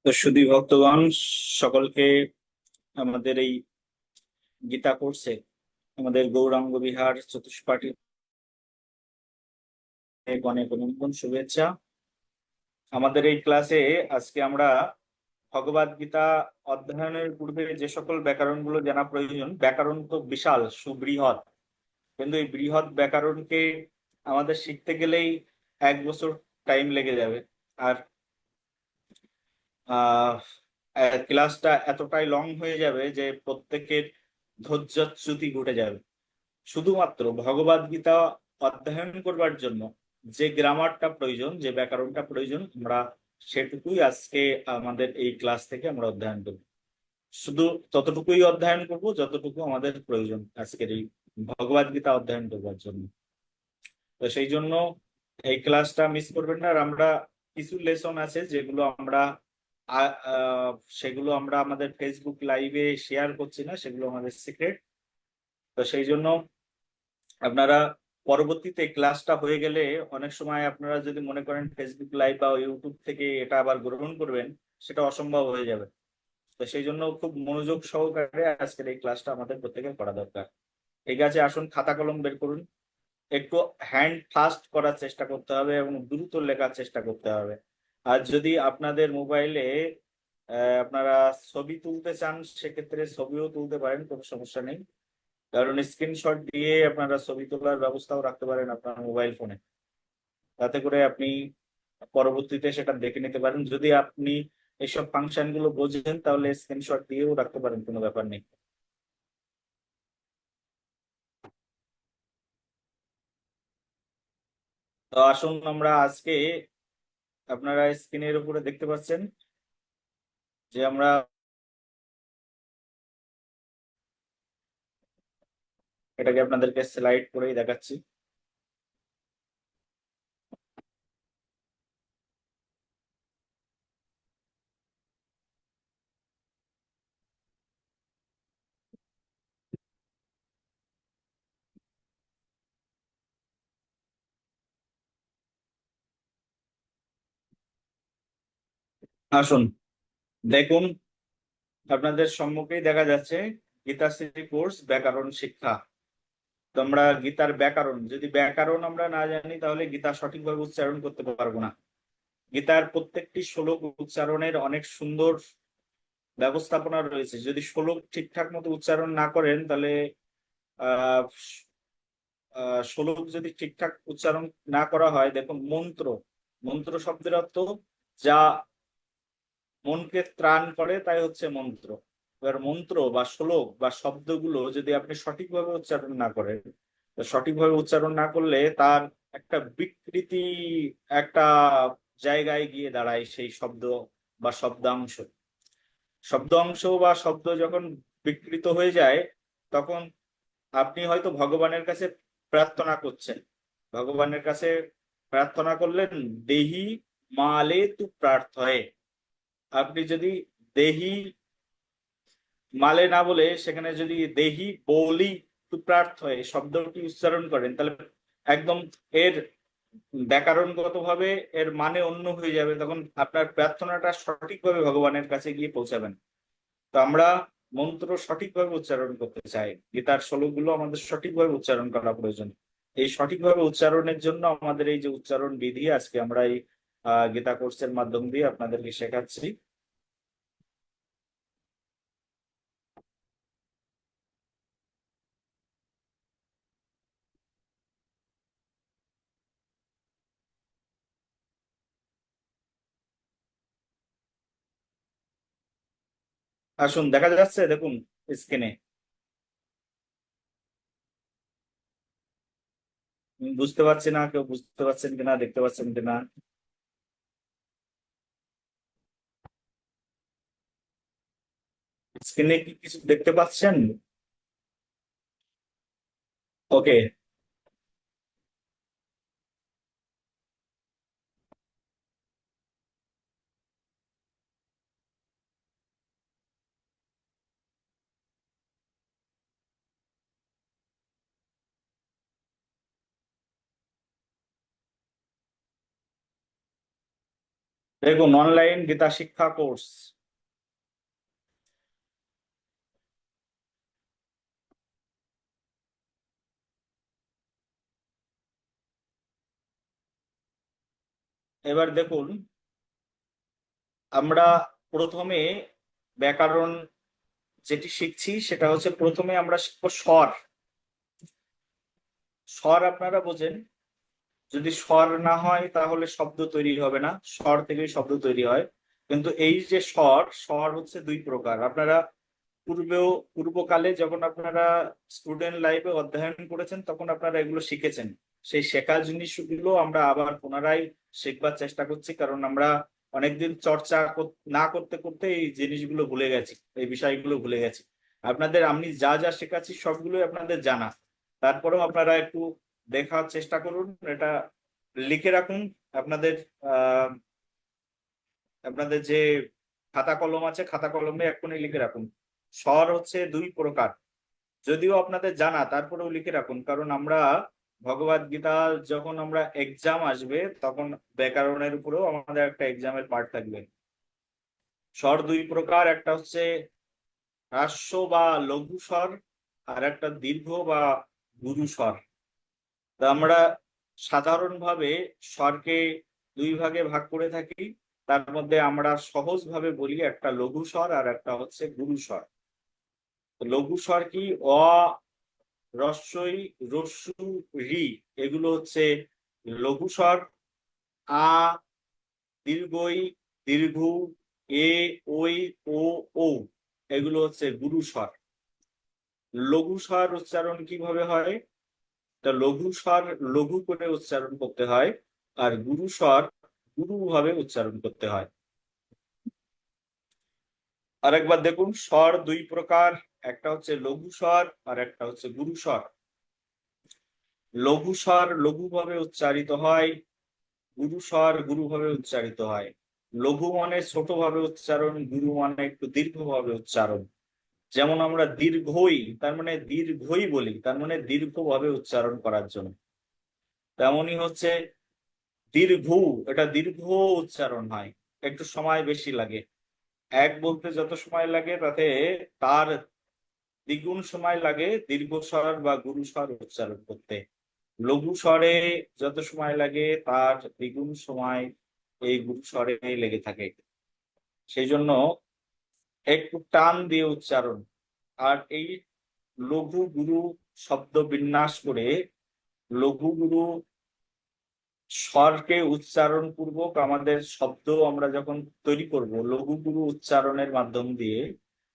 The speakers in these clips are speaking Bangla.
তো শুধু ভক্তগণ, সকলকে আমাদের এই গীতা কোর্সে আমাদের গৌরাঙ্গ বিহার চতুষ্পাঠী অনেক অনেক শুভেচ্ছা। আমাদের এই ক্লাসে আজকে আমরা ভগবদ গীতা অধ্যয়নের পূর্বে যে সকল ব্যাকরণগুলো জানা প্রয়োজন। ব্যাকরণ তো বিশাল সুবৃহৎ, কিন্তু এই বৃহৎ ব্যাকরণকে আমাদের শিখতে গেলেই 1 বছর টাইম লেগে যাবে। আর আহ ক্লাসটা এতটাই লং হয়ে যাবে যে প্রত্যেকের ধৈর্যচ্যুতি ঘটে যাবে। শুধুমাত্র ভগবদ গীতা অধ্যয়ন করবার জন্য যে গ্রামারটা প্রয়োজন, যে ব্যাকরণটা প্রয়োজন, আমরা সেটুকুই আজকে আমাদের এই ক্লাস থেকে আমরা অধ্যয়ন করব। শুধু ততটুকুই অধ্যয়ন করব যতটুকু আমাদের প্রয়োজন আজকের এই ভগবদ গীতা অধ্যয়ন করবার জন্য। তো সেই জন্য এই ক্লাসটা মিস করবেন না। আর আমরা কিছু লেসন আছে যেগুলো আমরা আ- আহ, সেগুলো আমরা আমাদের ফেসবুক লাইভে শেয়ার করছি না, সেগুলো আমাদের সিক্রেট। তো সেই জন্য আপনারা পরবর্তীতে ক্লাসটা হয়ে গেলে অনেক সময় আপনারা যদি মনে করেন ফেসবুক লাইভ বা ইউটিউব থেকে এটা আবার গ্রহণ করবেন, সেটা অসম্ভব হয়ে যাবে। তো সেই জন্য খুব মনোযোগ সহকারে আজকের এই ক্লাসটা আমাদের প্রত্যেকের করা দরকার। ঠিক আছে, আসুন খাতা কলম বের করুন। একটু হ্যান্ড ফাস্ট করার চেষ্টা করতে হবে এবং দ্রুত লেখার চেষ্টা করতে হবে। আর যদি আপনাদের মোবাইলে আপনারা ছবি তুলতে চান, সেক্ষেত্রে ছবিও তুলতে পারেন, কোনো সমস্যা নেই। কারণ স্ক্রিনশট দিয়ে আপনারা ছবি তোলার ব্যবস্থাও রাখতে পারেন আপনার মোবাইল ফোনে। তাতে করে আপনি পরবর্তীতে সেটা দেখে নিতে পারেন। যদি আপনি এইসব ফাংশন গুলো বোঝেন তাহলে স্ক্রিনশট দিয়েও রাখতে পারেন, কোনো ব্যাপার নেই। তো আসুন আমরা আজকে, আপনারা স্ক্রিনের উপরে দেখতে পাচ্ছেন যে আমরা এটাকে আপনাদেরকে স্লাইড করেই দেখাচ্ছি। আসুন দেখুন, আপনাদের সম্মুখেই দেখা যাচ্ছে গীতাশ্রী কোর্স ব্যাকরণ শিক্ষা। তো আমরা গীতার ব্যাকরণ, যদি ব্যাকরণ আমরা না জানি তাহলে গীতা সঠিকভাবে উচ্চারণ করতে পারবো না। গীতার প্রত্যেকটি শ্লোক উচ্চারণের অনেক সুন্দর ব্যবস্থাপনা রয়েছে। যদি শ্লোক ঠিকঠাক মতো উচ্চারণ না করেন তাহলে আহ শ্লোক যদি ঠিকঠাক উচ্চারণ না করা হয়, দেখুন মন্ত্র, মন্ত্র শব্দের অর্থ যা মনকে ত্রাণ করে তাই হচ্ছে মন্ত্র। এবার মন্ত্র বা শ্লোক বা শব্দগুলো যদি আপনি সঠিকভাবে উচ্চারণ না করেন, তো সঠিকভাবে উচ্চারণ না করলে তার একটা বিকৃতি, একটা জায়গায় গিয়ে দাঁড়ায় সেই শব্দ বা শব্দাংশ। শব্দাংশ বা শব্দ যখন বিকৃত হয়ে যায়, তখন আপনি হয়তো ভগবানের কাছে প্রার্থনা করছেন, ভগবানের কাছে প্রার্থনা করলেন, দেহি মালে তু প্রার্থয়ে। আপনি যদি দেহি মালে না বলে সেখানে যদি দেহি বলি তু প্রার্থয়ে শব্দটি উচ্চারণ করেন, তাহলে একদম এর ব্যাকরণগত ভাবে এর মানে অন্য হয়ে যাবে। তখন আপনার প্রার্থনাটা সঠিকভাবে ভগবানের কাছে গিয়ে পৌঁছাবেন। তো আমরা মন্ত্র সঠিকভাবে উচ্চারণ করতে চাই, গীতার শ্লোকগুলো আমাদের সঠিকভাবে উচ্চারণ করা প্রয়োজন। এই সঠিকভাবে উচ্চারণের জন্য আমাদের এই যে উচ্চারণ বিধি, আজকে আমরা এই গীতা কোর্সের মাধ্যম দিয়ে আপনাদেরকে শেখাচ্ছি। আসুন দেখা যাচ্ছে, দেখুন স্ক্রিনে। বুঝতে পারছি না, কেউ বুঝতে পারছেন কিনা, দেখতে পাচ্ছেন কিনা? স্ক্রিনে কি কিছু দেখতে পাচ্ছেন? ওকে। দেখুন, অনলাইন গীতা শিক্ষা কোর্স। এবার দেখুন, আমরা প্রথমে ব্যাকরণ যেটি শিখছি সেটা হচ্ছে, প্রথমে আমরা শিখবো স্বর। স্বর আপনারা বোঝেন, যদি স্বর না হয় তাহলে শব্দ তৈরি হবে না, স্বর থেকেই শব্দ তৈরি হয়। কিন্তু এই যে স্বর, স্বর হচ্ছে দুই প্রকার। আপনারা পূর্বেও, পূর্বকালে যখন আপনারা স্টুডেন্ট লাইফে অধ্যয়ন করেছেন তখন আপনারা এগুলো শিখেছেন। সেই শেখা জিনিসগুলো আমরা আবার পুনরায় শেখবার চেষ্টা করছি, কারণ আমরা অনেকদিন চর্চা না করতে করতে এই জিনিসগুলো ভুলে গেছি, এই বিষয়গুলো ভুলে গেছি। আপনাদের আমি যা যা শেখাচ্ছি সবগুলোই আপনাদের জানা, তারপরেও আপনারা একটু দেখার চেষ্টা করুন, এটা লিখে রাখুন। আপনাদের আহ আপনাদের যে খাতা কলম আছে, খাতা কলমে এক্ষুনি লিখে রাখুন। স্বর হচ্ছে দুই প্রকার, যদিও আপনাদের জানা তারপরেও লিখে রাখুন, কারণ আমরা ভগবদ গীতা যখন আমরা এক্সাম আসবে তখন ব্যাকরণের উপরেও আমাদের একটা এক্সামের পার্ট থাকবে। স্বর দুই প্রকার, একটা হচ্ছে হ্রাস্য বা লঘু স্বর, আর একটা দীর্ঘ বা গুরু স্বর। তা আমরা সাধারণভাবে স্বরকে দুই ভাগে ভাগ করে থাকি। তার মধ্যে আমরা সহজ ভাবে বলি, একটা লঘু স্বর আর একটা হচ্ছে গুরু স্বর। লঘু স্বর কি? অ, রস্বই, রস্যু, রি, এগুলো হচ্ছে লঘু স্বর। আ, দীর্ঘই, দীর্ঘ, এ, ওই, ও, ও, এগুলো হচ্ছে গুরু স্বর। লঘু স্বর উচ্চারণ কিভাবে হয়? তা লঘু স্বর লঘু করে উচ্চারণ করতে হয়, আর গুরু স্বর গুরু ভাবে উচ্চারণ করতে হয়। আরেকবার দেখুন, স্বর দুই প্রকার, একটা হচ্ছে লঘু স্বর আর একটা হচ্ছে গুরু স্বর। লঘু স্বর লঘু ভাবে উচ্চারিত হয়, গুরু স্বর গুরু ভাবে উচ্চারিত হয়। লঘু মানে ছোট ভাবে উচ্চারণ, গুরু মানে একটু দীর্ঘ ভাবে উচ্চারণ। যেমন আমরা দীর্ঘই, তার মানে দীর্ঘই বলি, তার মানে দীর্ঘ ভাবে উচ্চারণ করার জন্য। তেমনই হচ্ছে দীর্ঘ, এটা দীর্ঘ উচ্চারণ হয়, একটু সময় বেশি লাগে। এক বলতে যত সময় লাগে তাতে তার দ্বিগুণ সময় লাগে দীর্ঘ স্বর বা গুরু স্বর উচ্চারণ করতে। লঘু স্বরে যত সময় লাগে তার দ্বিগুণ সময় এই গুরু স্বরে লেগে থাকে। সেই জন্য একটু টান দিয়ে উচ্চারণ। আর এই লঘু গুরু শব্দ বিন্যাস করে, লঘু গুরু স্বরকে উচ্চারণ পূর্বক আমাদের শব্দ আমরা যখন তৈরি করব লঘু গুরু উচ্চারণের মাধ্যম দিয়ে,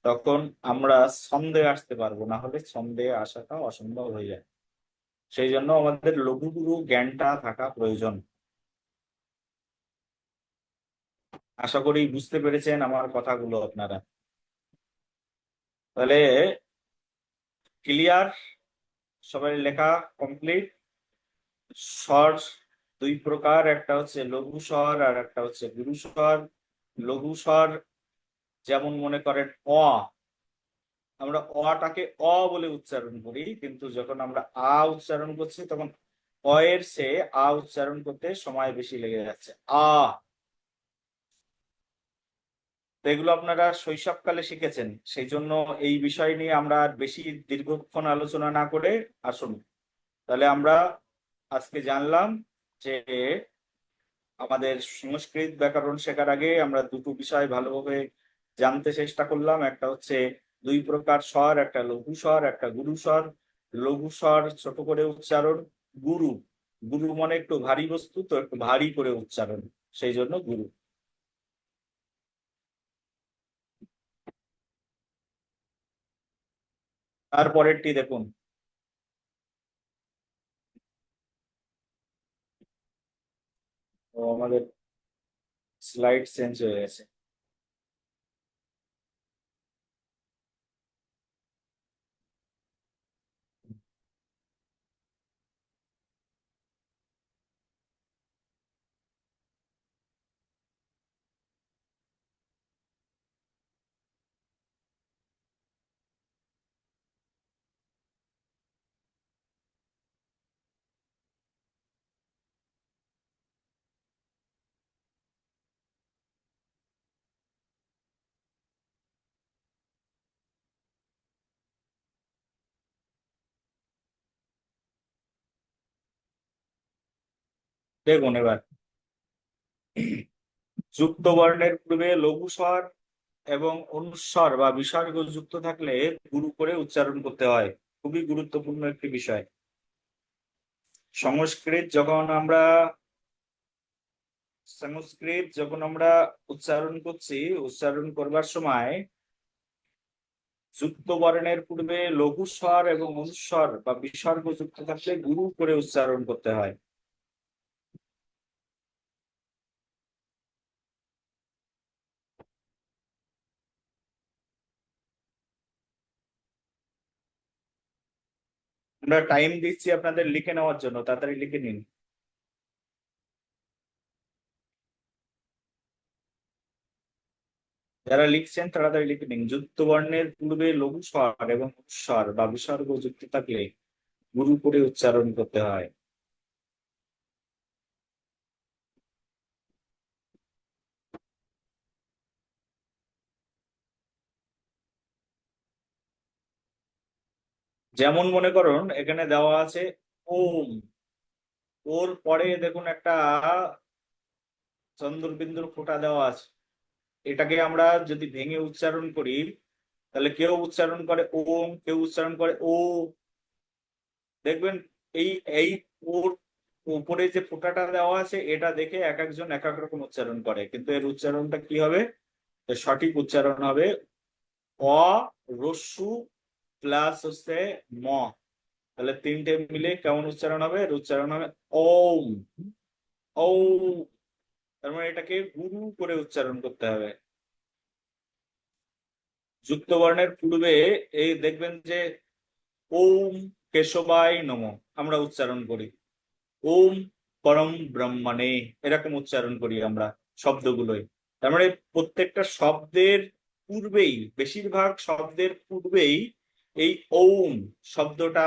তখন আমরা ছন্দে আসতে পারবো, না হলে ছন্দে আসাটা অসম্ভব হয়ে যায়। সেই জন্য আমাদের লঘু গুরু জ্ঞানটা থাকা প্রয়োজন। আশা করি বুঝতে পেরেছেন আমার কথাগুলো আপনারা। তাহলে ক্লিয়ার? সবাই লেখা কমপ্লিট? স্বর দুই প্রকার, একটা হচ্ছে লঘু স্বর আর একটা হচ্ছে গুরু স্বর। লঘু স্বর যেমন মনে করেন অ, আমরা অটাকে অ বলে উচ্চারণ করি, কিন্তু যখন আমরা আ উচ্চারণ করছি তখন অ এর সে আ উচ্চারণ করতে সময় বেশি লেগে যাচ্ছে। আ, তো এগুলো আপনারা শৈশবকালে শিখেছেন, সেই জন্য এই বিষয় নিয়ে আমরা আর বেশি দীর্ঘক্ষণ আলোচনা না করে আসুন। তাহলে আমরা আজকে জানলাম যে আমাদের সংস্কৃত ব্যাকরণ শেখার আগে আমরা দুটো বিষয় ভালোভাবে জানতে চেষ্টা করলাম। একটা হচ্ছে দুই প্রকার স্বর, একটা লঘু স্বর একটা গুরু স্বর। লঘু স্বর ছোট করে উচ্চারণ, গুরু, গুরু মানে একটু ভারী বস্তু, তো একটু ভারী করে উচ্চারণ, সেই জন্য গুরু। তারপরেরটি দেখুন। তো আমাদের স্লাইড চেঞ্জ হয়ে গেছে। দেখুন এবার, যুক্ত বর্ণের পূর্বে লঘু স্বর এবং অনুস্বর বা বিসর্গ যুক্ত থাকলে গুরু করে উচ্চারণ করতে হয়। খুবই গুরুত্বপূর্ণ একটি বিষয়। সংস্কৃত যখন আমরা সংস্কৃত যখন আমরা উচ্চারণ করছি, উচ্চারণ করবার সময় যুক্ত বর্ণের পূর্বে লঘু স্বর এবং অনুস্বর বা বিসর্গ যুক্ত থাকলে গুরু করে উচ্চারণ করতে হয়। আমরা টাইম দিচ্ছি আপনাদের লিখে নেওয়ার জন্য, তাড়াতাড়ি লিখে নিন। যারা লিখছেন তাড়াতাড়ি লিখে নিন। যুক্ত বর্ণের পূর্বে লঘু স্বর এবং অনুস্বর বা বিসর্গ যুক্ত থাকলে গুরু করে উচ্চারণ করতে হয়। যেমন মনে করুন এখানে দেওয়া আছে ওম, ওর পরে দেখুন একটা চন্দ্রবিন্দুর ফোঁটা দেওয়া আছে। এটাকে আমরা যদি ভেঙে উচ্চারণ করি, তাহলে কেউ উচ্চারণ করে ওম, কেউ উচ্চারণ করে ও। দেখবেন এই এই ওর উপরে যে ফোঁটাটা দেওয়া আছে এটা দেখে এক একজন এক এক রকম উচ্চারণ করে, কিন্তু এর উচ্চারণটা কি হবে? এর সঠিক উচ্চারণ হবে অ রস্যু প্লাস হচ্ছে ম। তাহলে তিনটে মিলে কেমন উচ্চারণ হবে? এর উচ্চারণ হবে ওম। ও, তার মানে এটাকে গুরু করে উচ্চারণ করতে হবে। যুক্ত বর্ণের পূর্বে এই দেখবেন যে ওম কেশবায় নমঃ আমরা উচ্চারণ করি, ওম পরম ব্রহ্মণে এরকম উচ্চারণ করি আমরা শব্দগুলোই। তার মানে প্রত্যেকটা শব্দের পূর্বেই, বেশিরভাগ শব্দের পূর্বেই এই ওম শব্দটা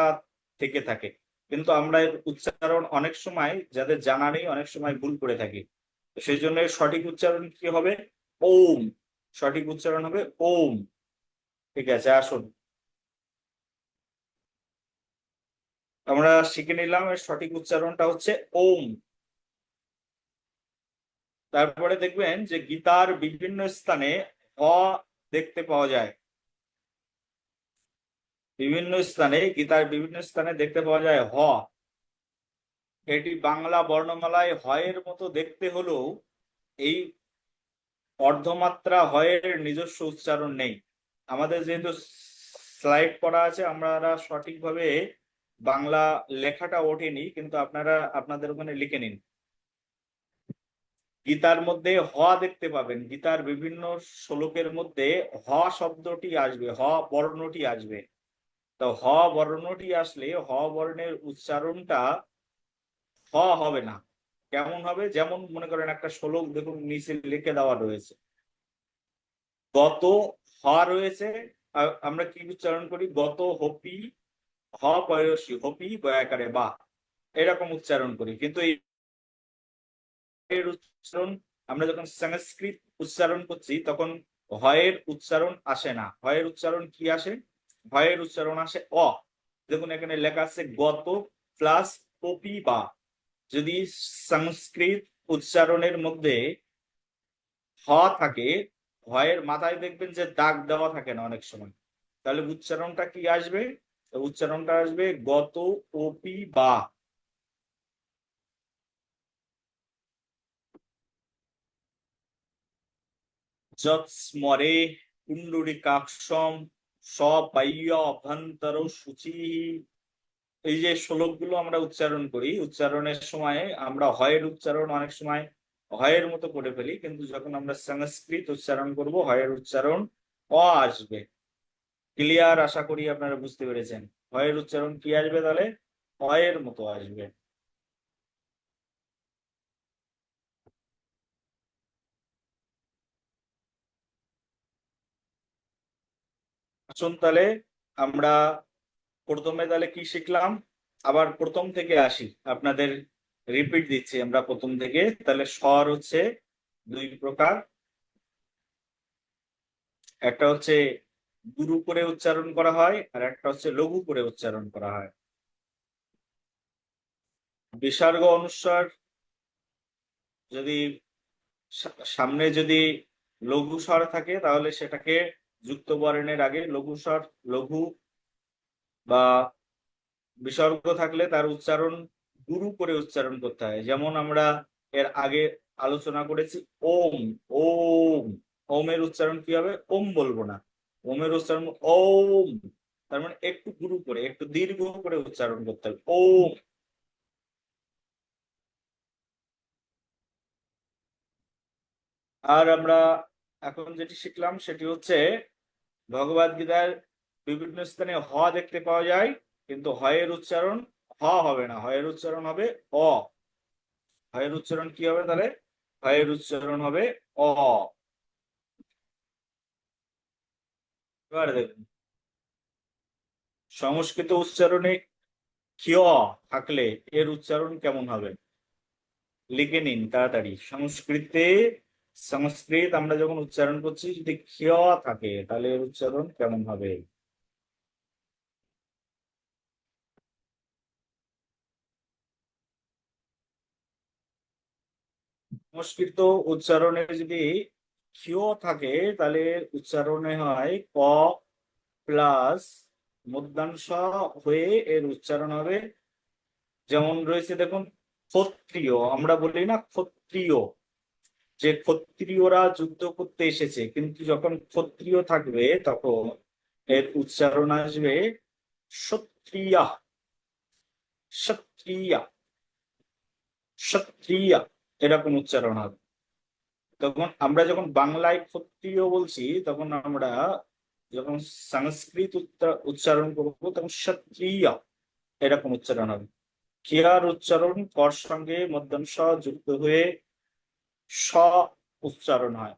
থেকে থাকে। কিন্তু আমরা এর উচ্চারণ অনেক সময় যাদের জানা নেই অনেক সময় ভুল করে থাকি। তো সেই জন্য এর সঠিক উচ্চারণ কি হবে? ওম। সঠিক উচ্চারণ হবে ওম। ঠিক আছে, আসুন আমরা শিখে নিলাম এর সঠিক উচ্চারণটা হচ্ছে ওম। তারপরে দেখবেন যে গীতার বিভিন্ন স্থানে হ দেখতে পাওয়া যায়। বিভিন্ন স্থানে গীতার বিভিন্ন স্থানে দেখতে পাওয়া যায় হ। এটি বাংলা বর্ণমালায় হয়ের মতো দেখতে হলেও এই অর্ধমাত্রা হয়ের নিজস্ব উচ্চারণ নেই। আমাদের যেহেতু স্লাইড করা আছে, আমরা সঠিকভাবে বাংলা লেখাটা ওঠেনি, কিন্তু আপনারা আপনাদের ওখানে লিখে নিন। গীতার মধ্যে হ দেখতে পাবেন, গীতার বিভিন্ন শ্লোকের মধ্যে হ শব্দটি আসবে, হ বর্ণটি আসবে। তো হ বর্ণটি আসলে হ বর্ণের উচ্চারণটা হ হবে না। কেমন হবে? যেমন মনে করেন একটা শ্লোক দেখুন নিচে লিখে দেওয়া রয়েছে, গত হ রয়েছে, আমরা কি উচ্চারণ করি? গত হপি, হ পয়সী হপি বয়াকারে বা, এরকম উচ্চারণ করি। কিন্তু এর উচ্চারণ আমরা যখন সংস্কৃত উচ্চারণ করছি তখন হয়ের উচ্চারণ আসে না। হয়ের উচ্চারণ কি আসে? হয়ের উচ্চারণ আসে অ। দেখুন এখানে লেখা আছে গত প্লাস অপি বা। যদি সংস্কৃত উচ্চারণের মধ্যে হ থাকে, হয়ের মাথায় দেখবেন যে দাগ দেওয়া থাকে না অনেক সময়, তাহলে উচ্চারণটা কি আসবে? উচ্চারণটা আসবে গত অপি বা। যৎস্মরে পুণ্ডরীকাক্ষম সবাহ্য অভ্যন্তর সূচি। এই যে শ্লোকগুলো আমরা উচ্চারণ করি, উচ্চারণের সময় আমরা হয়ের উচ্চারণ অনেক সময় হয়ের মতো করে ফেলি, কিন্তু যখন আমরা সংস্কৃত উচ্চারণ করব হয়ের উচ্চারণ অ আসবে। ক্লিয়ার? আশা করি আপনারা বুঝতে পেরেছেন। হয়ের উচ্চারণ কি আসবে তাহলে? হয়ের মতো আসবে। আসুন তাহলে আমরা প্রথমে তাহলে কি শিখলাম, আবার প্রথম থেকে আসি, আপনাদের রিপিট দিচ্ছি আমরা প্রথম থেকে। তাহলে স্বর হচ্ছে দুই প্রকার, একটা হচ্ছে গুরু করে উচ্চারণ করা হয় আর একটা হচ্ছে লঘু করে উচ্চারণ করা হয়। বিসর্গ অনুস্বার যদি সামনে যদি লঘু স্বর থাকে তাহলে সেটাকে যুক্ত বর্ণের আগে লঘু স্বর, লঘু বা বিসর্গ থাকলে তার উচ্চারণ গুরু করে উচ্চারণ করতে হয়। যেমন আমরা এর আগে আলোচনা করেছি ওম। ওম, ওমের উচ্চারণ কি হবে? ওম বলবো না, ওমের উচ্চারণ ওম। তার মানে একটু গুরু করে, একটু দীর্ঘ করে উচ্চারণ করতে হবে, ওম। আর আমরা এখন যেটি শিখলাম সেটি হচ্ছে ভগবদ গীতার বিভিন্ন স্থানে হ দেখতে পাওয়া যায়, কিন্তু হয়ের উচ্চারণ হ হবে না, হয়ের উচ্চারণ হবে অ। হয়ের উচ্চারণ কি হবে তাহলে? হয়ের উচ্চারণ হবে অ। এবার দেখুন, সংস্কৃত উচ্চারণে ক্ষিয় থাকলে এর উচ্চারণ কেমন হবে? লিখে নিন তাড়াতাড়ি। সংস্কৃত আমরা যখন উচ্চারণ করছি যদি ক্ষিয় থাকে তাহলে এর উচ্চারণ কেমন হবে? সংস্কৃত উচ্চারণে যদি ক্ষিয় থাকে তাহলে এর উচ্চারণে হয় ক প্লাস মধ্যাংশ হয়ে এর উচ্চারণ হবে। যেমন রয়েছে দেখুন, ক্ষত্রিয়, আমরা বলি না ক্ষত্রিয়, যে ক্ষত্রিয়রা যুদ্ধ করতে এসেছে, কিন্তু যখন ক্ষত্রিয় থাকবে তখন এর উচ্চারণ আসবে ক্ষত্রিয়া। ক্ষত্রিয়া, ক্ষত্রিয়া, এরকম উচ্চারণ হবে। তখন আমরা যখন বাংলায় ক্ষত্রিয় বলছি তখন আমরা যখন সংস্কৃত উচ্চারণ করবো তখন ক্ষত্রিয়া এরকম উচ্চারণ হবে। ক্রিয়ার উচ্চারণ কর সঙ্গে মধ্যাংশ যুক্ত হয়ে স উচ্চারণ হয়।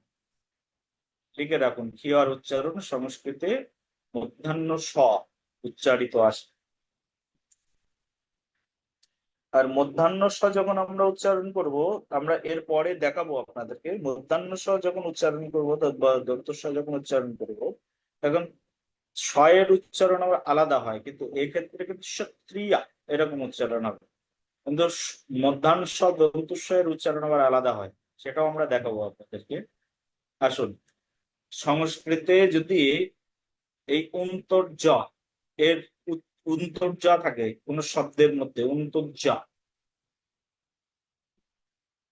লিখে রাখুন, ক্রিয়ার উচ্চারণ সংস্কৃতে মধ্যাহ্ন স উচ্চারিত আসে। আর মধ্যাহ্ন স যখন আমরা উচ্চারণ করব, আমরা এর পরে দেখাবো আপনাদেরকে, মধ্যাহ্ন স যখন উচ্চারণ করবো বা দন্ত স যখন উচ্চারণ করব তখন ছয়ের উচ্চারণ আবার আলাদা হয়, কিন্তু এক্ষেত্রে কিন্তু ক্ষত্রিয়া এরকম উচ্চারণ হবে। কিন্তু মধ্যাহ্ন স দন্ত স এর উচ্চারণ আবার আলাদা হয়, সেটাও আমরা দেখাবো আপনাদেরকে। আসুন, সংস্কৃতে যদি এই অন্তর্য এর অন্তর্য থাকে কোন শব্দের মধ্যে, অন্তর্য,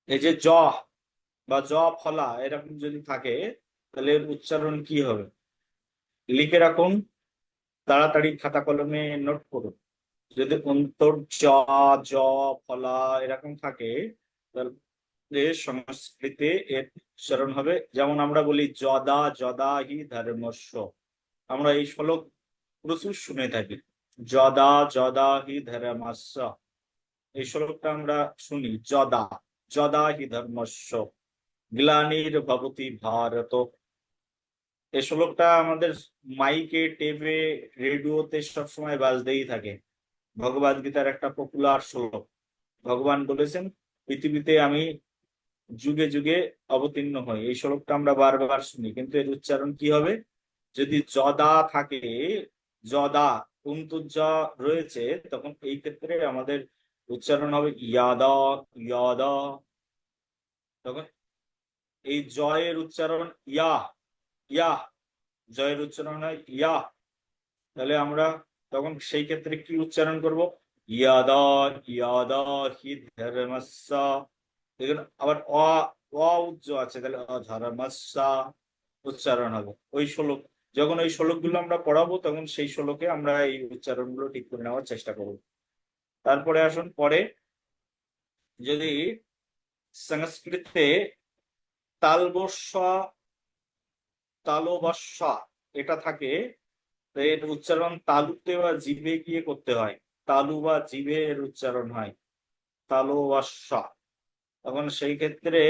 এই যে জ বা জ ফলা এরকম যদি থাকে তাহলে এর উচ্চারণ কি হবে? লিখে রাখুন, তাড়াতাড়ি খাতা কলমে নোট করুন। যদি অন্তর জ, জ ফলা এরকম থাকে তাহলে সংস্কৃতে এর উচ্চারণ হবে, যেমন আমরা বলি যদা যদা হি ধর্মস্য। আমরা এই শ্লোক প্রচুর শুনে থাকি, যদা যদা হি ধর্মস্য। এই শ্লোকটা আমরা শুনি, যদা যদা হি ধর্মস্য গ্লানির ভবতি ভারত। এই শ্লোকটা আমাদের মাইকে, টেপে, রেডিওতে সবসময় বাজতেই থাকে। ভগবদ গীতার একটা পপুলার শ্লোক। ভগবান বলেছেন, পৃথিবীতে আমি যুগে যুগে অবতীর্ণ হই। এই শ্লোকটা আমরা বারবার শুনি, কিন্তু এর উচ্চারণ কি হবে? যদি যদা থাকে, যদা অন্তর্য রয়েছে, তখন এই ক্ষেত্রে আমাদের উচ্চারণ হবে ইয়াদা, ইয়াদা। তখন এই জয়ের উচ্চারণ ইয়া, ইয়া, জয়ের উচ্চারণ হয় ইয়া। তাহলে আমরা তখন সেই ক্ষেত্রে কি উচ্চারণ করব? ইয়াদা, ইয়াদা হি ধর্মস্য। দেখুন আবার অ, অ উজ্জ আছে, তাহলে অধর্মস্যা উচ্চারণ হবে। ওই শ্লোক, যখন ওই শ্লোকগুলো আমরা পড়াবো তখন সেই শ্লোকে আমরা এই উচ্চারণগুলো ঠিক করে নেওয়ার চেষ্টা করব। তারপরে আসুন পরে, যদি সংস্কৃতে তালবস্য, তালবস্যা এটা থাকে, তো এর উচ্চারণ তালুতে বা জিভে গিয়ে করতে হয়। তালু বা জিভে এর উচ্চারণ হয় তালবস্যা। তখন সেই ক্ষেত্রে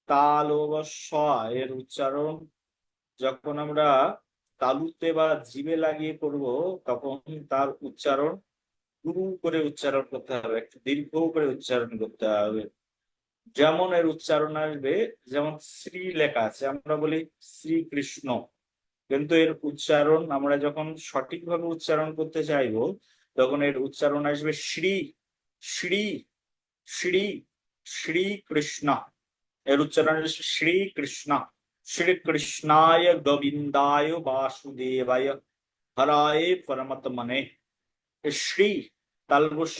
তালবস্য এর উচ্চারণ যখন আমরা তালুতে বা জিভে লাগিয়ে করব তখন তার উচ্চারণ গুরু করে উচ্চারণ করতে হবে, একটু দীর্ঘ করে উচ্চারণ করতে হবে। যেমন এর উচ্চারণ আসবে, যেমন শ্রী লেখা আছে, আমরা বলি শ্রীকৃষ্ণ, কিন্তু এর উচ্চারণ আমরা যখন সঠিকভাবে উচ্চারণ করতে চাইবো তখন এর উচ্চারণ আসবে শ্রী, শ্রী, শ্রী। শ্রীকৃষ্ণ, এর উচ্চারণ হচ্ছে শ্রীকৃষ্ণ। শ্রীকৃষ্ণায় গোবিন্দায় বাসুদেবায় হরায় পরমাত্মনে। শ্রী তালবস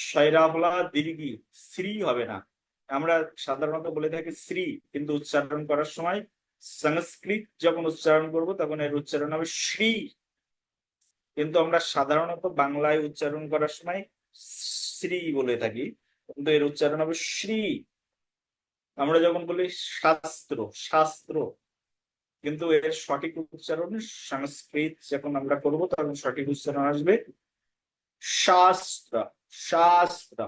শৈরাবলা দীর্ঘি, শ্রী হবে না। আমরা সাধারণত বলে থাকি শ্রী, কিন্তু উচ্চারণ করার সময় সংস্কৃত যখন উচ্চারণ করব তখন এর উচ্চারণ হবে শ্রী। কিন্তু আমরা সাধারণত বাংলায় উচ্চারণ করার সময় শ্রী বলে থাকি, কিন্তু এর উচ্চারণ হবে শ্রী। আমরা যখন বলি শাস্ত্র, শাস্ত্র, কিন্তু এর সঠিক উচ্চারণ সংস্কৃত যখন আমরা করব তখন সঠিক উচ্চারণ আসবে শাস্ত্র, শাস্ত্র,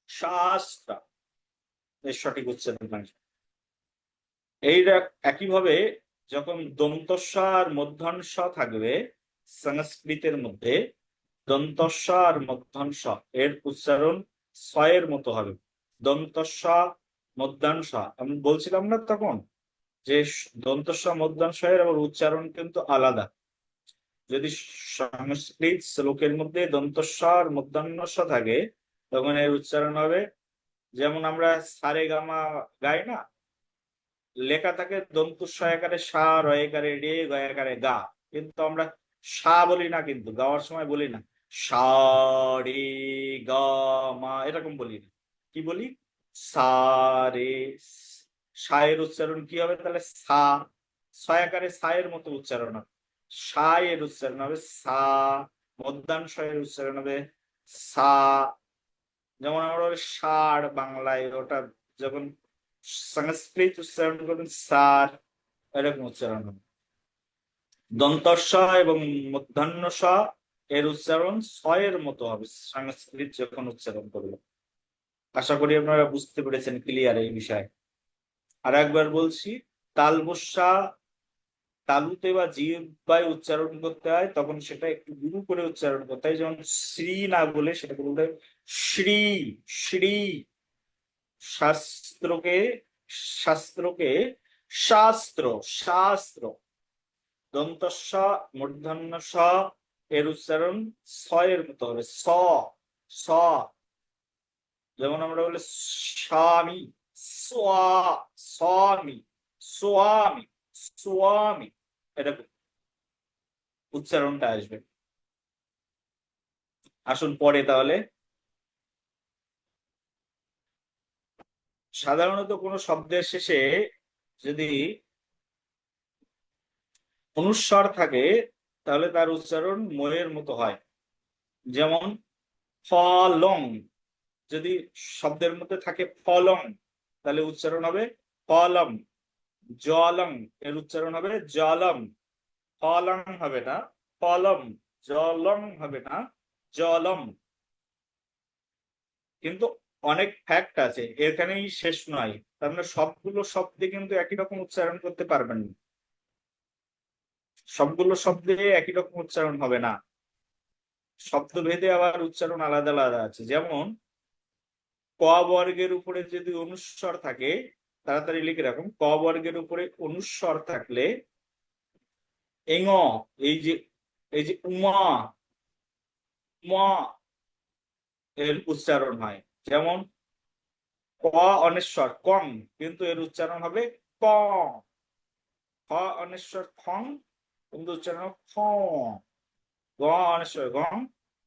শাস্ত্র, এর সঠিক উচ্চারণ আসবে। এইটা একইভাবে যখন দন্তস্ব আর মূর্ধন্য ষ থাকবে সংস্কৃতের মধ্যে, দন্তস্ব আর মূর্ধন্য ষ এর উচ্চারণ ছয়ের মতো হবে। দন্তস্ব মূর্ধন্য ষ আমি বলছিলাম না তখন যে দন্তস্ব মূর্ধন্য ষ এর আবার উচ্চারণ কিন্তু আলাদা। যদি সংস্কৃত শ্লোকের মধ্যে দন্তস্ব আর মূর্ধন্য ষ থাকে তখন এর উচ্চারণ হবে, যেমন আমরা সারে গামা গাই না, লেখা থাকে দন্তুস্ব আকারে সা, রয়েকারে রে, গয়াকারে গা, কিন্তু আমরা সা বলি না, কিন্তু গাওয়ার সময় বলি না সা রে গা মা, এরকম বলি না। কি বলি? সা রে। সা এর উচ্চারণ কি হবে তাহলে? সা। ছয়াকারে সা এর মতো উচ্চারণ হবে। সা এর উচ্চারণ হবে সা। মধ্যাংশ এর উচ্চারণ হবে সা। যেমন আমরা বলি ষাঁড় বাংলায়, ওটা যখন সংস্কৃত উচ্চারণ করবেন সার, এরকম উচ্চারণ হবে। দন্তস্ব এবং মূর্ধন্য ষ এর উচ্চারণ ছয়ের মতো হবে সংস্কৃত যখন উচ্চারণ করবে। আশা করি আপনারা বুঝতে পেরেছেন, ক্লিয়ার এই বিষয়ে। আর একবার বলছি, তালবস্যা তালুতে বা জিহ্বায় উচ্চারণ করতে হয় তখন সেটা একটু গুরু করে উচ্চারণ করতে হয়, যেমন শ্রী না বলে সেটা বলতে হয় শ্রী, শ্রী। শাস্ত্রকে, শাস্ত্রকে শাস্ত্র, শাস্ত্র। দন্তস্ব মূর্ধন্য স এর উচ্চারণ ছয়ের মতো হবে স, স। যেমন আমরা বলি স্বামী, সোয়া, স্বামী, স্বামী, স্বামী, এরকম উচ্চারণটা আসবে। আসুন পরে তাহলে। সাধারণত কোনো শব্দের শেষে যদি অনুস্বার থাকে তাহলে তার উচ্চারণ ময়ের মতো হয়। যেমন ফলং, যদি শব্দের মধ্যে থাকে ফলং তাহলে উচ্চারণ হবে ফলম। জলং এর উচ্চারণ হবে জলম। ফলং হবে না, ফলম। জলং হবে না, জলম। কিন্তু অনেক ফ্যাক্ট আছে, এখানেই শেষ নয়। তার মানে সবগুলো শব্দে কিন্তু একই রকম উচ্চারণ করতে পারবেন না, সবগুলো শব্দে একই রকম উচ্চারণ হবে না, শব্দ ভেদে আবার উচ্চারণ আলাদা আলাদা আছে। যেমন ক বর্গের উপরে যদি অনুস্বর থাকে, তাড়াতাড়ি লিখে রাখুন, ক বর্গের উপরে অনুস্বর থাকলে এঙ, এই যে এই যে উমা, মা এর উচ্চারণ হয়। যেমন ক অনেশ্বর কং, কিন্তু এর উচ্চারণ হবে ক। খ অনেশ্বর খং, কিন্তু উচ্চারণ হবে খ। গ অনেশ্বর গং,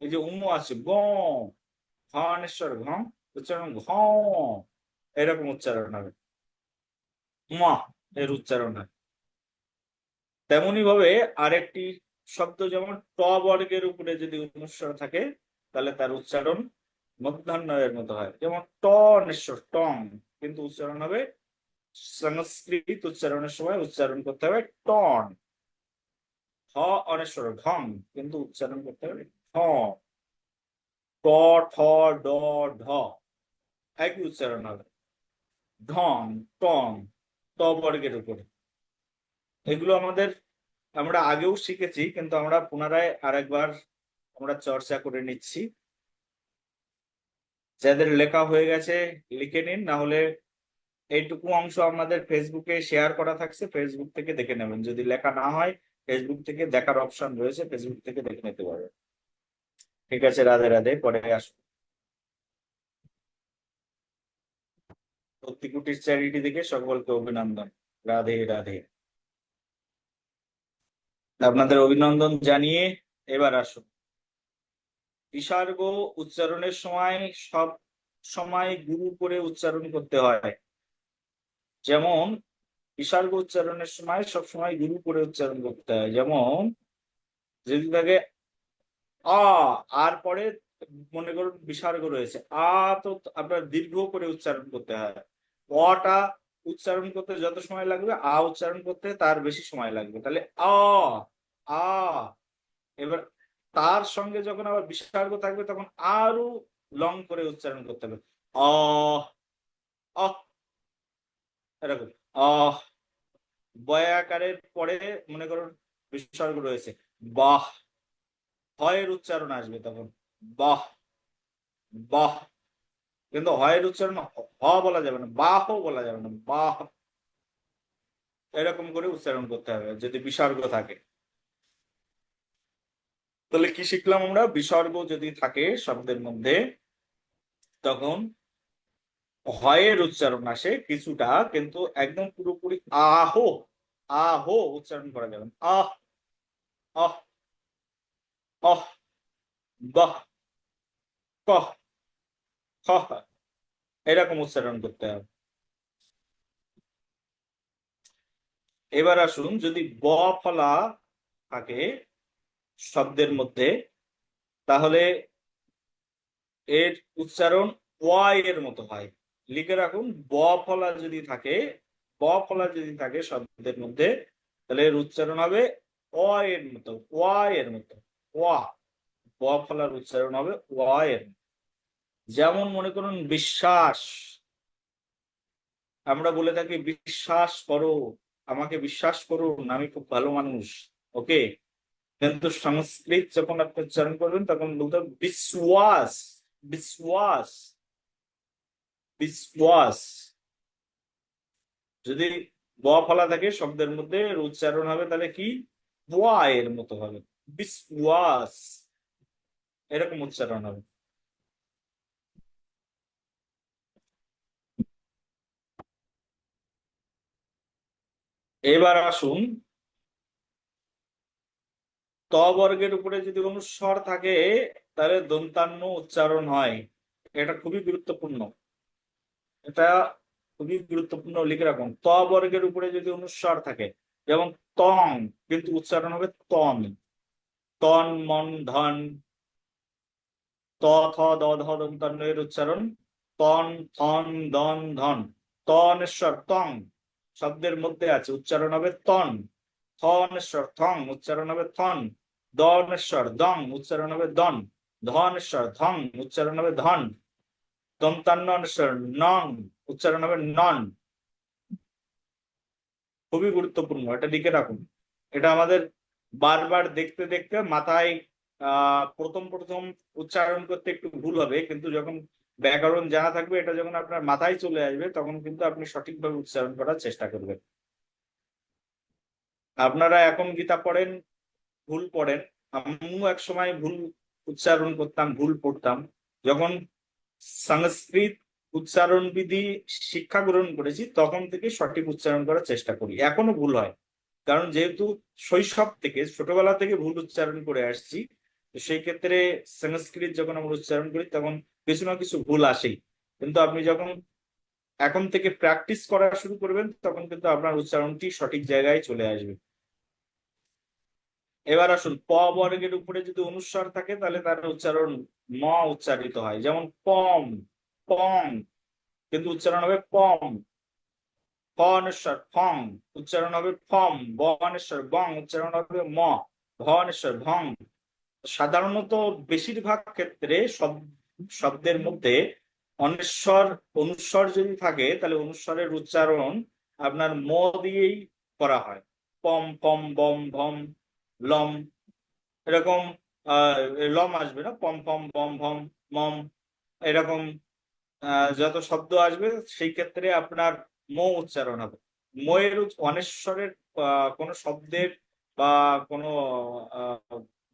এই যে উম আছে গ। ঘ অনেশ্বর ঘং, উচ্চারণ ঘ। এরকম উচ্চারণ হবে। মা এর উচ্চারণ হয়। তেমনি ভাবে আরেকটি শব্দ, যেমন ট বর্গের উপরে যদি অনুস্বর থাকে তাহলে তার উচ্চারণ মধ্যাহ্নের মতো হয়। যেমন ট নিঃস্বর টং, কিন্তু উচ্চারণ হবে সংস্কৃত উচ্চারণের সময় উচ্চারণ করতে হবে টন। হ অনেশ্বর ঢং, কিন্তু উচ্চারণ করতে হবে ঠ। ট ঠ ড ঢ একই উচ্চারণ হবে। ঢং, টং, ট বর্গের উপরে। এগুলো আমরা আগেও শিখেছি, কিন্তু আমরা পুনরায় আরেকবার আমরা চর্চা করে নিচ্ছি। যাদের লেখা হয়ে গেছে লিখে নিন, না হলে এইটুকু অংশ আমাদের ফেসবুকে শেয়ার করা থাকছে, ফেসবুক থেকে দেখে নেবেন। যদি লেখা না হয় ফেসবুক থেকে দেখার অপশন রয়েছে, ফেসবুক থেকে দেখে নিতে পারবেন। ঠিক আছে, রাধে রাধে, পরে আসুন। ভক্তি কুটির চ্যারিটি থেকে সকলকে অভিনন্দন। রাধে রাধে। আপনাদের অভিনন্দন জানিয়ে এবার আসুন, বিসর্গ উচ্চারণের সময় সব সময় গুরু করে উচ্চারণ করতে হয়। যেমন বিসর্গ উচ্চারণের সময় সব সময় গুরু করে উচ্চারণ করতে হয়। যেমন যদি থাকে আ, আর পরে মনে করুন বিসর্গ রয়েছে আ, তো আপনার দীর্ঘ করে উচ্চারণ করতে হয়। অটা উচ্চারণ করতে যত সময় লাগবে আ উচ্চারণ করতে তার বেশি সময় লাগবে। তাহলে আ, আ। এবার তার সঙ্গে যখন আবার বিসর্গ থাকবে তখন আরো লং করে উচ্চারণ করতে হবে। অ, অ, এরকম আহ। বয়াকারের পরে মনে করুন বিসর্গ রয়েছে বাহ, হয়ের উচ্চারণ আসবে তখন বাহ, বাহ। কিন্তু হয়ের উচ্চারণ হ বলা যাবে না, বাহ বলা যাবে না, বাহ। এরকম করে উচ্চারণ করতে হবে যদি বিসর্গ থাকে। তাহলে কি শিখলাম আমরা, বিসর্গ যদি থাকে শব্দের মধ্যে তখন হয়ের উচ্চারণ আসে কিছুটা, কিন্তু একদম পুরোপুরি আহ, আহ উচ্চারণ করা যাবে না। আহ, আহ, আহ, বাহ, কহ, খহ, এরকম উচ্চারণ করতে হবে। এবার আসুন, যদি ব ফলা থাকে শব্দের মধ্যে তাহলে এর উচ্চারণ ওয়াই এর মতো হয়। লিখে রাখুন, ব ফলা যদি থাকে, ব ফলা যদি থাকে শব্দের মধ্যে তাহলে এর উচ্চারণ হবে অ এর মতো, ওয়াই এর মতো, ওয়া। ব ফলার উচ্চারণ হবে ওয়াই এর মতো। যেমন মনে করুন বিশ্বাস, আমরা বলে থাকি বিশ্বাস করো, আমাকে বিশ্বাস করুন আমি খুব ভালো মানুষ, ওকে। কিন্তু সংস্কৃত যখন আপনি উচ্চারণ করবেন তখন বলতে হবে বিশ্বাস, বিশ্বাস, বিশ্বাস। যদি ব ফলা থাকে শব্দের মধ্যে এর উচ্চারণ হবে তাহলে কি, ওয়া এর মতো হবে, বিশ্বাস, এরকম উচ্চারণ হবে। এবার আসুন, ত বর্গের উপরে যদি অনুস্বর থাকে তাহলে দন্তান্ন উচ্চারণ হয়। এটা খুবই গুরুত্বপূর্ণ, এটা খুবই গুরুত্বপূর্ণ, লিখে রাখুন। ত বর্গের উপরে যদি অনুস্বর থাকে, যেমন তং, কিন্তু উচ্চারণ হবে তন, তন মন ধন। ত থ দ ধ দন্তান্ন এর উচ্চারণ তন, থন, দন, ধন। তনেশ্বর তং শব্দের মধ্যে আছে, উচ্চারণ হবে তন। থনেশ্বর থং উচ্চারণ হবে থন। দনেশ্বর দং উচ্চারণ হবে দন। ধনেশ্বর ধং উচ্চারণ হবে ধন। দন্তান্নশ্বর নং উচ্চারণ হবে নন। খুবই গুরুত্বপূর্ণ, এটা লিখে রাখুন। এটা আমাদের বারবার দেখতে দেখতে মাথায় প্রথম প্রথম উচ্চারণ করতে একটু ভুল হবে, কিন্তু যখন ব্যাকরণ জানা থাকবে, এটা যখন আপনার মাথায় চলে আসবে তখন কিন্তু আপনি সঠিকভাবে উচ্চারণ করার চেষ্টা করবেন। আপনারা এখন গীতা পড়েন, ভুল পড়েন, আমিও এক সময় ভুল উচ্চারণ করতাম, ভুল পড়তাম। যখন সংস্কৃত উচ্চারণ বিধি শিক্ষা গ্রহণ করেছি তখন থেকে সঠিক উচ্চারণ করার চেষ্টা করি। এখনো ভুল হয়, কারণ যেহেতু শৈশব থেকে ছোটবেলা থেকে ভুল উচ্চারণ করে আসছি, তো সেই ক্ষেত্রে সংস্কৃত যখন আমরা উচ্চারণ করি তখন কিছু না কিছু ভুল আসেই। কিন্তু আপনি যখন এখন থেকে প্র্যাকটিস করা শুরু করবেন তখন কিন্তু আপনার উচ্চারণটি সঠিক জায়গায় চলে আসবে। এবার আসুন, প বর্গের উপরে যদি অনুস্বার থাকে তাহলে তার উচ্চারণ ম উচ্চারিত হয়। যেমন পম, পং, কিন্তু উচ্চারণ হবে পম। ফনেশ্বর ফং উচ্চারণ হবে ফম। বনেশ্বর বং উচ্চারণ হবে ম। ভনেশ্বর ভং। সাধারণত বেশিরভাগ ক্ষেত্রে সব শব্দের মধ্যে অনেশ্বর অনুস্বর যদি থাকে তাহলে অনুস্বরের উচ্চারণ আপনার ম দিয়েই করা হয়। পম পম বম ভম লম, এরকম আহ লম আসবে না, পম পম বম ভম মম, এরকম যত শব্দ আসবে সেই ক্ষেত্রে আপনার ম উচ্চারণ হবে। ময়ের অনেশ্বরের কোনো শব্দের বা কোনো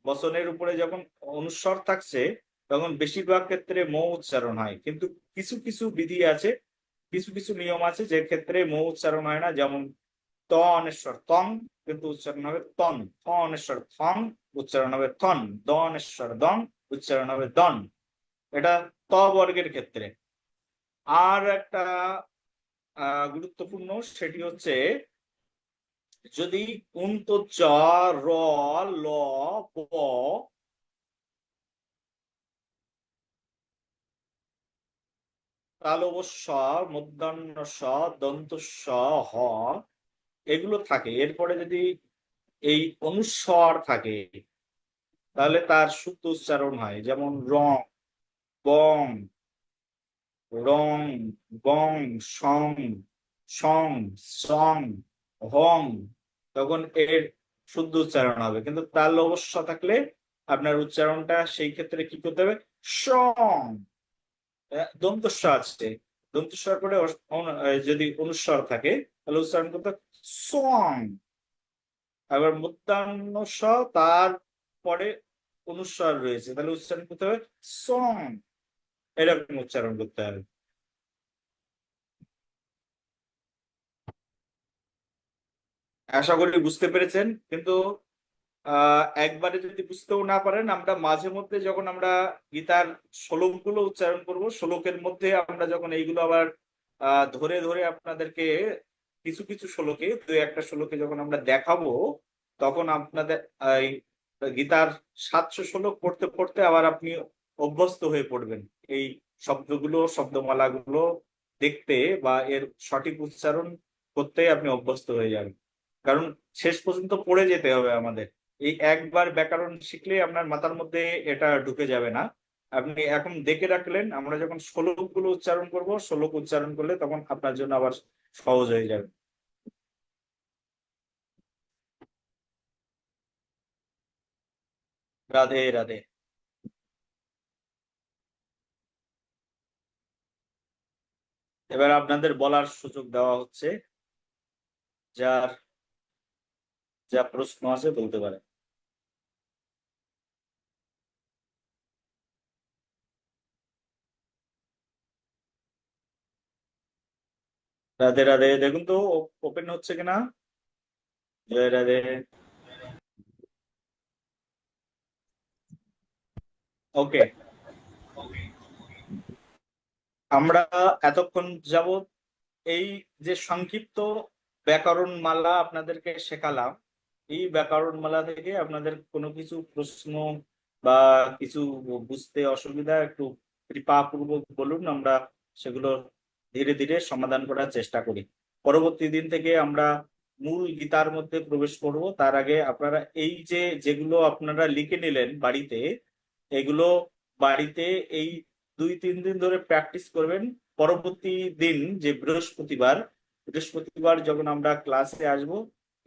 বচনের উপরে যখন অনুস্বর থাকছে তখন বেশিরভাগ ক্ষেত্রে ম উচ্চারণ হয়, কিন্তু কিছু কিছু বিধি আছে কিছু কিছু নিয়ম আছে যে ক্ষেত্রে ম উচ্চারণ হয় না, যেমন ত অনেশ্বর তং, কিন্তু উচ্চারণ হবে তন। থ অনেশ্বর থং, উচ্চারণ হবে থন। দ অনেশ্বর দং, উচ্চারণ হবে দন। এটা ত বর্গের ক্ষেত্রে। আর একটা গুরুত্বপূর্ণ, সেটি হচ্ছে যদি উন্ত চ র ল প তালব স মূর্ধন্য স দন্ত স হ এগুলো থাকে, এরপরে যদি এই অনুস্বর থাকে তাহলে তার শুদ্ধ উচ্চারণ হয়, যেমন রং, বং, রং, বং, সং, সং, সং, হং, তখন এর শুদ্ধ উচ্চারণ হবে। কিন্তু তার অবশ্য থাকলে আপনার উচ্চারণটা সেই ক্ষেত্রে কি করতে হবে, সং। দন্তস্ব আছে, দন্তস্বর করে যদি অনুস্বর থাকে তাহলে উচ্চারণ করতে হবে সং। আবার মূর্ধন্য স, তার পরে অনুস্বর রয়েছে, তাহলে উচ্চারণ করতে হবে সং। এরকম উচ্চারণ করতে হবে। আশা করি বুঝতে পেরেছেন। কিন্তু একবারে যদি বুঝতেও না পারেন, আমরা মাঝে মধ্যে যখন আমরা গীতার শ্লোকগুলো উচ্চারণ করব, শ্লোকের মধ্যে আমরা যখন এইগুলো আবার ধরে ধরে আপনাদেরকে কিছু কিছু শ্লোকে, দু একটা শ্লোকে যখন আমরা দেখাবো, তখন আপনাদের এই গীতার 700 শ্লোক পড়তে পড়তে আবার আপনি অভ্যস্ত হয়ে পড়বেন এই শব্দগুলো, শব্দমালাগুলো দেখতে বা এর সঠিক উচ্চারণ করতে আপনি অভ্যস্ত হয়ে যাবেন। কারণ শেষ পর্যন্ত পড়ে যেতে হবে আমাদের। এই একবার ব্যাকরণ শিখলে আপনার মাথার মধ্যে এটা ঢুকে যাবে না। আপনি এখন দেখে রাখলেন, আমরা যখন শ্লোকগুলো উচ্চারণ করব, শ্লোক উচ্চারণ করলে তখন আপনার জন্য আবার সহজ হয়ে যাবে। রাধে রাধে। এবার আপনাদের বলার সুযোগ দেওয়া হচ্ছে, যার যা প্রশ্ন আছে বলতে পারে। রাধে রাধে, দেখুন তো ওপেন হচ্ছে কিনা। জয় রাধে। ওকে, আমরা এতক্ষণ যাবত এই যে সংক্ষিপ্ত ব্যাকরণ মালা আপনাদেরকে শেখালাম, এই ব্যাকরণ মালা থেকে আপনাদের কোনো কিছু প্রশ্ন বা কিছু বুঝতে অসুবিধা একটু কৃপাপূর্বক বলুন, আমরা সেগুলো ধীরে ধীরে সমাধান করার চেষ্টা করি। পরবর্তী দিন থেকে আমরা মূল গীতার মধ্যে প্রবেশ করব। তার আগে আপনারা এই যে যেগুলো আপনারা লিখে নিলেন বাড়িতে, এগুলো বাড়িতে এই 2-3 দিন ধরে প্র্যাকটিস করবেন। পরবর্তী দিন যে বৃহস্পতিবার, বৃহস্পতিবার যখন আমরা ক্লাসে আসব,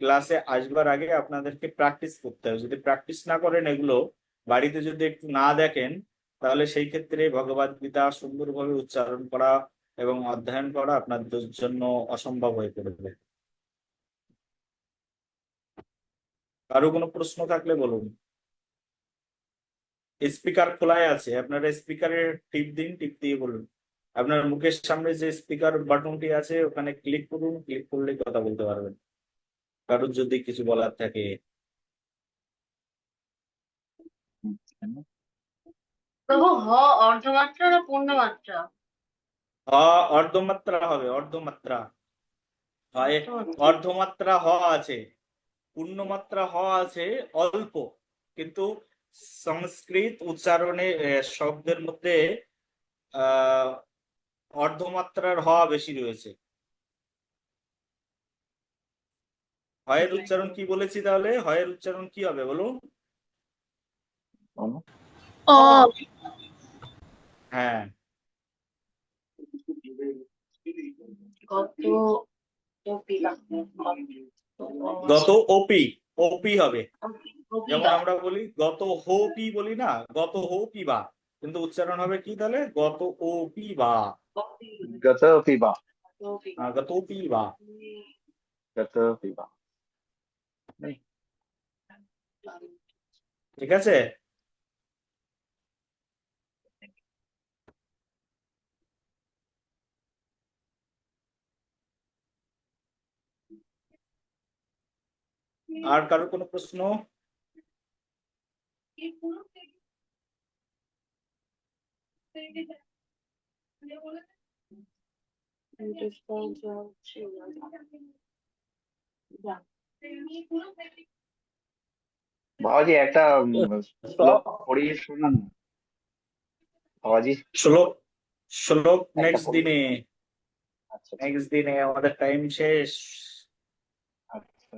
ক্লাসে আসবার আগে আপনাদেরকে প্র্যাকটিস করতে হবে। যদি প্র্যাকটিস না করেন, এগুলো বাড়িতে যদি একটু না দেখেন, তাহলে সেই ক্ষেত্রে ভগবদ গীতা সুন্দরভাবে উচ্চারণ করা এবং অধ্যয়ন করা আপনাদের জন্য অসম্ভব হয়ে পড়বে। কারো কোনো প্রশ্ন থাকলে বলুন। স্পিকার খোলাই আছে, আপনারা স্পিকারে টিপ দিন, টিপ দিয়ে বলুন। আপনার মুখের সামনে যে স্পিকার বাটনটি আছে ওখানে ক্লিক করুন, ক্লিক করলে কথা বলতে পারবেন কারোর যদি কিছু বলার থাকে। প্রভু, অর্ধমাত্রা না পূর্ণমাত্রা? অর্ধমাত্রা হবে, অর্ধমাত্রা হয়। অর্ধমাত্রা আছে, পূর্ণমাত্রা আছে অল্প। কিন্তু সংস্কৃত উচ্চারণে শব্দের মধ্যে আহ অর্ধমাত্রার বেশি রয়েছে। হয়ের উচ্চারণ কি বলেছি, তাহলে হয়ের উচ্চারণ কি হবে বলো। অ। হ্যাঁ, কত গত ওপি, ওপি হবে। যেমন আমরা বলি গত হো পি বলি না, গত হো পি বা, কিন্তু উচ্চারণ হবে কি তাহলে, গত ও পি বা। Gata piba. গত পি বা। Gata piba. ঠিক আছে। আর কারো কোনো প্রশ্ন? বাবাজি একটা শ্লোক পড়িয়ে শোনান না বাবাজি। শ্লোক শ্লোক একটা নেক্সট পড়ি। দিনে, আচ্ছা আচ্ছা নেক্সট দিনে আমাদের টাইম শেষ। আচ্ছা।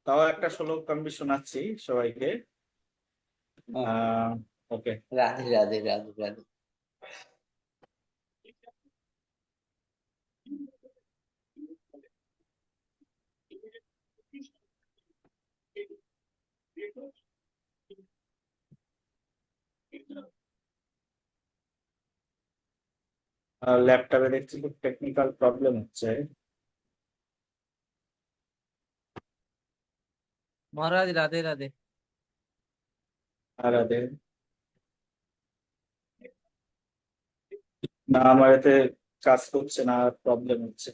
তাও একটা শ্লোক আমি শোনাচ্ছি সবাইকে। ওকে। রাধে রাধে রাধে রাধে। ল্যাপটপে দেখছি খুব টেকনিক্যাল প্রবলেম হচ্ছে। মহারাজ রাধে রাধে। আর না, আমার এতে কাজ করছে না, প্রবলেম হচ্ছে।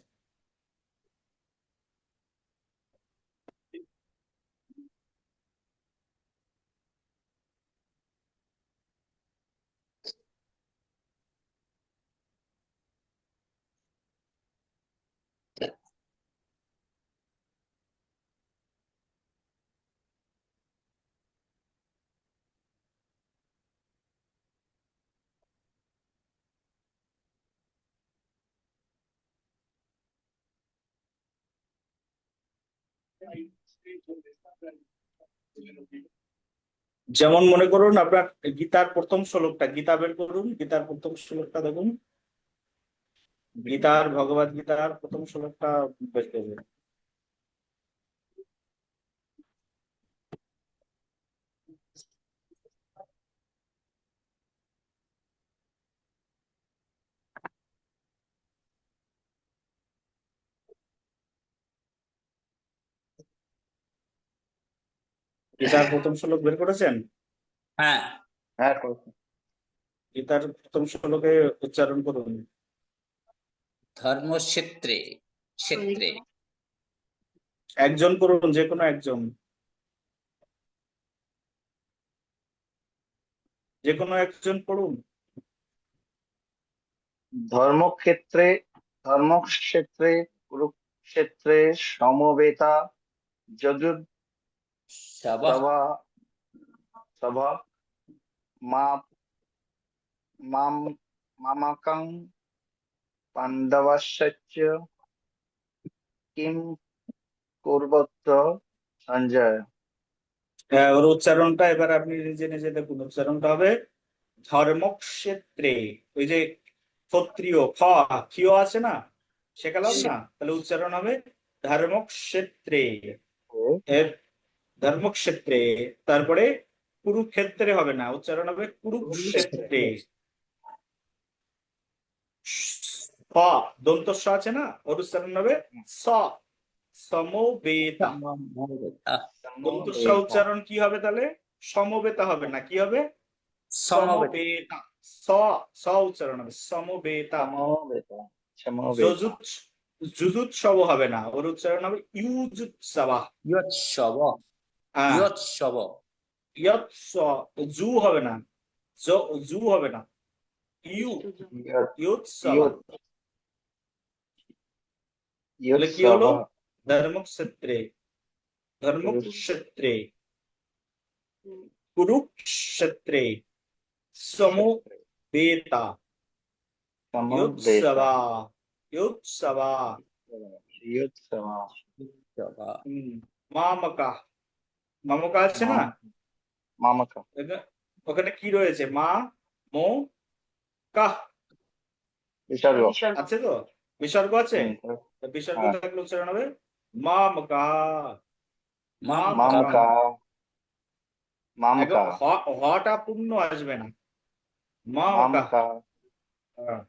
যেমন মনে করুন আপনার গীতার প্রথম শ্লোকটা, গীতা বের করুন, গীতার প্রথম শ্লোকটা দেখুন, গীতার ভগবত গীতার প্রথম শ্লোকটা বের করবেন। গীতার প্রথম শ্লোক বের করেছেন? হ্যাঁ, হ্যাঁ করেছি। গীতার প্রথম শ্লোকে উচ্চারণ করুন। ধর্মক্ষেত্রে ক্ষেত্রে একজন করুন, যে কোনো একজন, যে কোনো একজন পড়ুন। ধর্মক্ষেত্রে ধর্মক্ষেত্রে কুরুক্ষেত্রে সমবেতা যজুর সভা সভা সভা মা মাম মামাকং পাণ্ডবস্য কিম কুর্বত সঞ্জয়। হ্যাঁ, ওর উচ্চারণটা এবার আপনি নিজে নিজে দেখুন, উচ্চারণটা হবে ধর্মক্ষেত্রে। ওই যে ক্ষত্রিয় ক্ষিয় আছে না, শেখালাম না, তাহলে উচ্চারণ হবে ধর্মক্ষেত্রে। এর ধর্মক্ষেত্রে, তারপরে কুরুক্ষেত্রে হবে না, উচ্চারণ হবে কুরুক্ষেত্রে। স দন্ত স আছে না, ওর উচ্চারণ হবে স সমবেতা। দন্ত স উচ্চারণ কি হবে তাহলে? সমবেতা হবে না, কি হবে? সমবেতা। স স উচ্চারণ হবে সমবেতা। সমবেতা সমবেতা যজুৎ যুজুৎসব হবে না, ওর উচ্চারণ হবে ইউজুৎসবা। ইয়ৎসব হ্যাঁ, ইয়ৎসব ইয়ৎস জু হবে না, জু হবে না, ইউ ইউৎসবা। তাহলে কি হলো? ধর্মক্ষেত্রে, ধর্মক্ষেত্রে, কুরুক্ষেত্রে সমবেতা ইউৎসবা, ইউৎসবা। মামকা, মামকা আছে না, মামাকা ওখানে কি রয়েছে? মা মো কাহ বিসর্গ আছে তো, বিসর্গ আছে। বিসর্গ হ্যাঁ। থাকলে উচ্চারণ হবে মামকা, মামকা মামকা হটা পূর্ণ আসবে না, মামকা। মামকা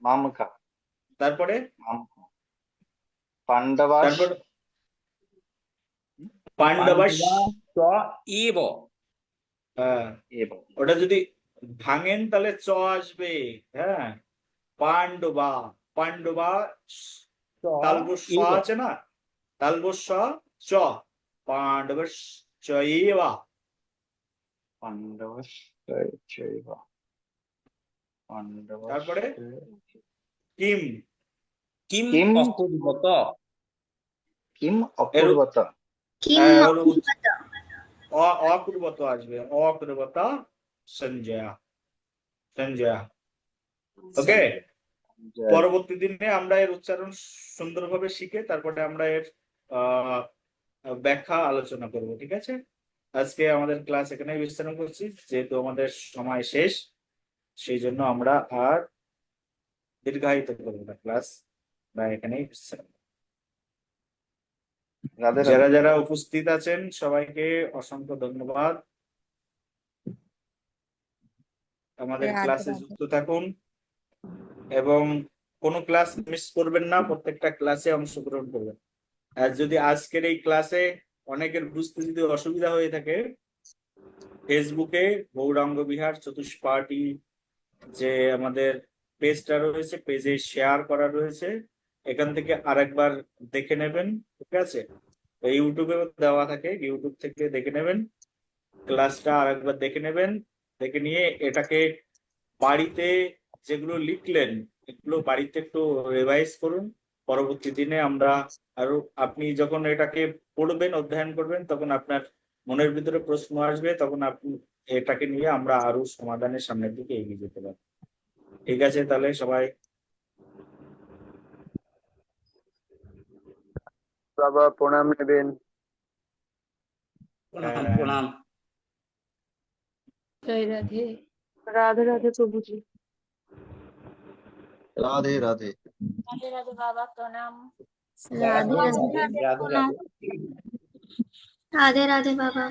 মামকা তারপরে মামকা পাণ্ডবাস তারপর পাণ্ডবাস। ইব এব ওটা যদি ভাঙেন তাহলে চ আসবে। হ্যাঁ, পাণ্ডবা, পাণ্ডবা তালবস স আছে না, তালবস স চ, পাণ্ডবাস চৈবা পাণ্ডবশ্চৈব তারপরে? পাণ্ডবশ্চ কিম কিম কিম? অকুর্বত কিম অপূর্বত কিম ওর অকুর্বত আসবে, অকুর্বত সঞ্জয়া, সঞ্জয়া। ওকে, পরবর্তী দিনে আমরা এর উচ্চারণ সুন্দরভাবে শিখে তারপরে আমরা এর আহ ব্যাখ্যা আলোচনা করব, ঠিক আছে? আজকে আমাদের ক্লাস এখানেই বিশ্রাম করছি, যেহেতু আমাদের সময় শেষ, সেই জন্য আমরা আর দীর্ঘায়িত করবো না ক্লাস, বা এখানেই বিশ্রাম। রাধে রাধে। যারা যারা উপস্থিত আছেন সবাইকে অসংখ্য ধন্যবাদ। আমাদের রাধে ক্লাসে রাধে। যুক্ত থাকুন এবং কোনো ক্লাস মিস করবেন না, প্রত্যেকটা ক্লাসে অংশগ্রহণ করবেন। আর যদি আজকের এই ক্লাসে অনেকের বুঝতে যদি অসুবিধা হয়ে থাকে, ফেসবুকে গৌরাঙ্গ বিহার চতুষ্পাঠী যে আমাদের পেজটা রয়েছে, পেজে শেয়ার করা রয়েছে, এখান থেকে আরেকবার দেখে নেবেন, ঠিক আছে? ইউটিউবেও দেওয়া থাকে, ইউটিউব থেকে দেখে নেবেন, ক্লাসটা আরেকবার দেখে নেবেন, দেখে নিয়ে এটাকে বাড়িতে যেগুলো লিখলেন এগুলো বাড়িতে একটু রিভাইজ করুন। পরবর্তী দিনে আমরা আরো, আপনি যখন এটাকে পড়বেন, অধ্যয়ন করবেন, তখন আপনার মনের ভিতরে প্রশ্ন আসবে, তখন আপনি এটাকে নিয়ে আমরা আরো সমাধানের সামনের দিকে এগিয়ে যেতে পারবো। ঠিক আছে, তাহলে সবাই বাবা প্রণাম নেবেন। প্রণাম প্রণাম। জয় রাধে। রাধে রাধে প্রভুজি। রাধে রাধে। রাধে রাধে বাবা প্রণাম। রাধে রাধে রাধে। রাধে রাধে বাবা।